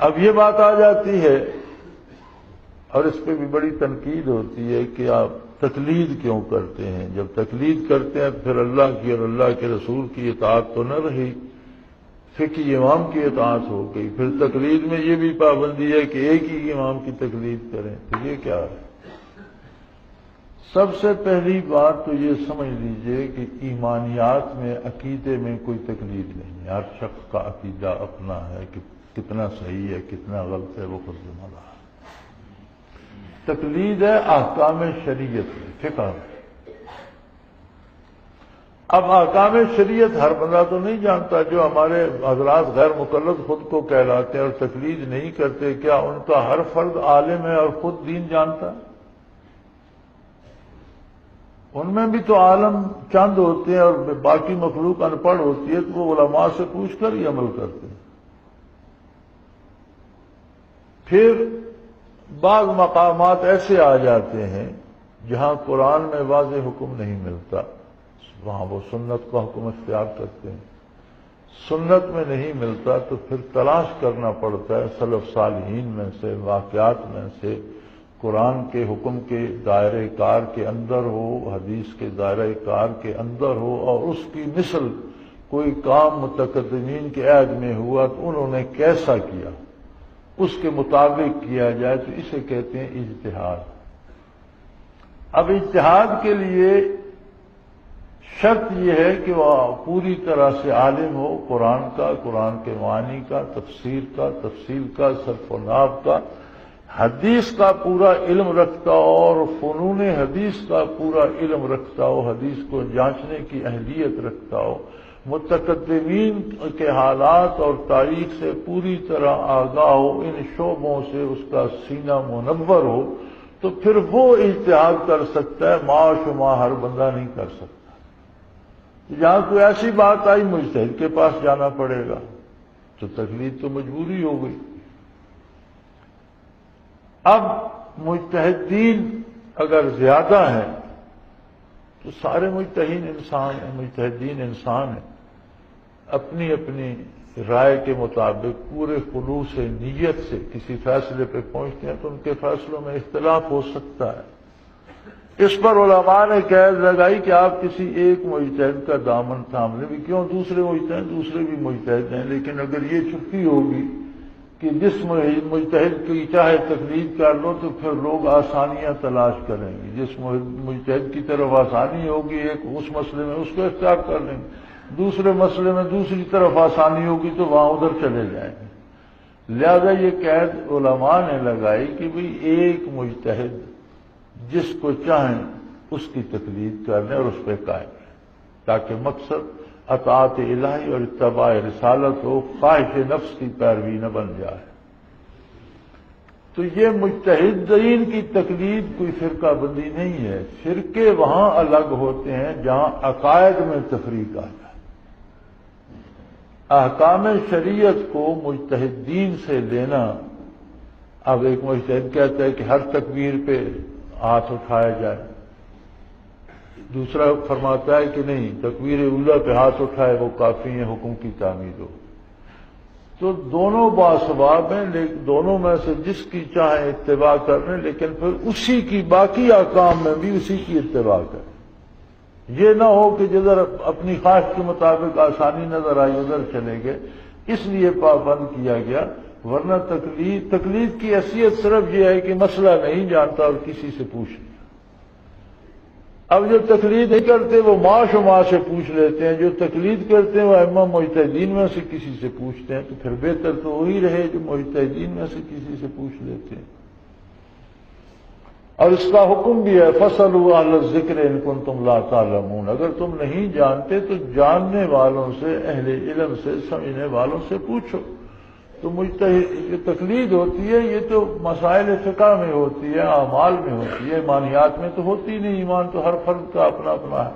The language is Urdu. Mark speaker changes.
Speaker 1: اب یہ بات آ جاتی ہے اور اس پہ بھی بڑی تنقید ہوتی ہے کہ آپ تقلید کیوں کرتے ہیں؟ جب تقلید کرتے ہیں پھر اللہ کی اور اللہ کے رسول کی اطاعت تو نہ رہی، فقہی امام کی اطاعت ہو گئی، پھر تقلید میں یہ بھی پابندی ہے کہ ایک ہی امام کی تقلید کریں، تو یہ کیا ہے؟ سب سے پہلی بات تو یہ سمجھ لیجئے کہ ایمانیات میں، عقیدے میں کوئی تقلید نہیں ہے، ہر شخص کا عقیدہ اپنا ہے کہ کتنا صحیح ہے کتنا غلط ہے وہ خود ذمہ دار ہے۔ تقلید ہے احکام شریعت میں، فقہ میں۔ اب احکام شریعت ہر بندہ تو نہیں جانتا، جو ہمارے حضرات غیر مقلد خود کو کہلاتے ہیں اور تقلید نہیں کرتے، کیا ان کا ہر فرد عالم ہے اور خود دین جانتا ہے؟ ان میں بھی تو عالم چند ہوتے ہیں اور باقی مخلوق ان پڑھ ہوتی ہے، تو وہ علماء سے پوچھ کر ہی عمل کرتے ہیں۔ پھر بعض مقامات ایسے آ جاتے ہیں جہاں قرآن میں واضح حکم نہیں ملتا، وہاں وہ سنت کا حکم اختیار کرتے ہیں۔ سنت میں نہیں ملتا تو پھر تلاش کرنا پڑتا ہے سلف صالحین میں سے، واقعات میں سے، قرآن کے حکم کے دائرہ کار کے اندر ہو، حدیث کے دائرہ کار کے اندر ہو، اور اس کی مثل کوئی کام متقدمین کے عہد میں ہوا تو انہوں نے کیسا کیا، اس کے مطابق کیا جائے، تو اسے کہتے ہیں اجتہاد۔ اب اجتہاد کے لیے شرط یہ ہے کہ وہ پوری طرح سے عالم ہو قرآن کا، قرآن کے معنی کا، تفسیر کا، تفصیل کا، صرف و نحو کا، حدیث کا پورا علم رکھتا ہو اور فنون حدیث کا پورا علم رکھتا ہو، حدیث کو جانچنے کی اہلیت رکھتا ہو، متقدمین کے حالات اور تاریخ سے پوری طرح آگاہ ہو، ان شعبوں سے اس کا سینہ منور ہو، تو پھر وہ اجتہاد کر سکتا ہے، ما شما ہر بندہ نہیں کر سکتا۔ جہاں کوئی ایسی بات آئی مجتہد کے پاس جانا پڑے گا، تو تقلید تو مجبوری ہو گئی۔ اب مجتہدین اگر زیادہ ہیں تو سارے مجتہدین انسان ہیں، اپنی اپنی رائے کے مطابق پورے خلوص نیت سے کسی فیصلے پہ پہنچتے ہیں، تو ان کے فیصلوں میں اختلاف ہو سکتا ہے۔ اس پر علماء نے قید لگائی کہ آپ کسی ایک مجتہد کا دامن تھام لیں، بھی کیوں؟ دوسرے بھی مجتہد ہیں، لیکن اگر یہ چھٹی ہوگی کہ جس مجتہد کی چاہے تقلید کر لو تو پھر لوگ آسانیاں تلاش کریں گے، جس مجتہد کی طرف آسانی ہوگی ایک اس مسئلے میں اس کو اختیار کر لیں گے، دوسرے مسئلے میں دوسری طرف آسانی ہوگی تو وہاں ادھر چلے جائیں گے۔ لہذا یہ قید علماء نے لگائی کہ بھئی ایک مجتہد جس کو چاہیں اس کی تقلید کر لیں اور اس پہ قائم رہیں، تاکہ مقصد اطاعت الہی اور اتباع رسالت ہو، خواہش نفس کی پیروی نہ بن جائے۔ تو یہ مجتہدین کی تقلید کوئی فرقہ بندی نہیں ہے، فرقے وہاں الگ ہوتے ہیں جہاں عقائد میں تفریق آ جائے۔ احکام شریعت کو مجتہدین سے لینا، اب ایک مجتہد کہتا ہے کہ ہر تکبیر پہ ہاتھ اٹھایا جائے، دوسرا فرماتا ہے کہ نہیں، تکبیر اولیٰ پہ ہاتھ اٹھائے وہ کافی ہیں، حکم کی تعمیر ہو۔ تو دونوں باسباب ہیں، دونوں میں سے جس کی چاہیں اتباع کرنے، لیکن پھر اسی کی باقی احکام میں بھی اسی کی اتباع کریں۔ یہ نہ ہو کہ جدھر اپنی خواہش کے مطابق آسانی نظر آئی ادھر چلے گئے، اس لیے پابند کیا گیا۔ ورنہ تقلید کی حیثیت صرف یہ ہے کہ مسئلہ نہیں جانتا اور کسی سے پوچھ لیا۔ اب جو تقلید نہیں کرتے وہ ما شما سے پوچھ لیتے ہیں، جو تقلید کرتے ہیں وہ ائمہ مجتہدین میں سے کسی سے پوچھتے ہیں، تو پھر بہتر تو وہی رہے جو مجتہدین میں سے کسی سے پوچھ لیتے ہیں۔ اور اس کا حکم بھی ہے فَاسْأَلُوا أَهْلَ الذِّكْرِ إِن كُنتُمْ لَا تَعْلَمُونَ، اگر تم نہیں جانتے تو جاننے والوں سے، اہل علم سے، سمجھنے والوں سے پوچھو۔ تو مجتہد یہ تقلید ہوتی ہے، یہ تو مسائل فقہ میں ہوتی ہے، اعمال میں ہوتی ہے، ایمانیات میں تو ہوتی نہیں، ایمان تو ہر فرد کا اپنا اپنا ہے۔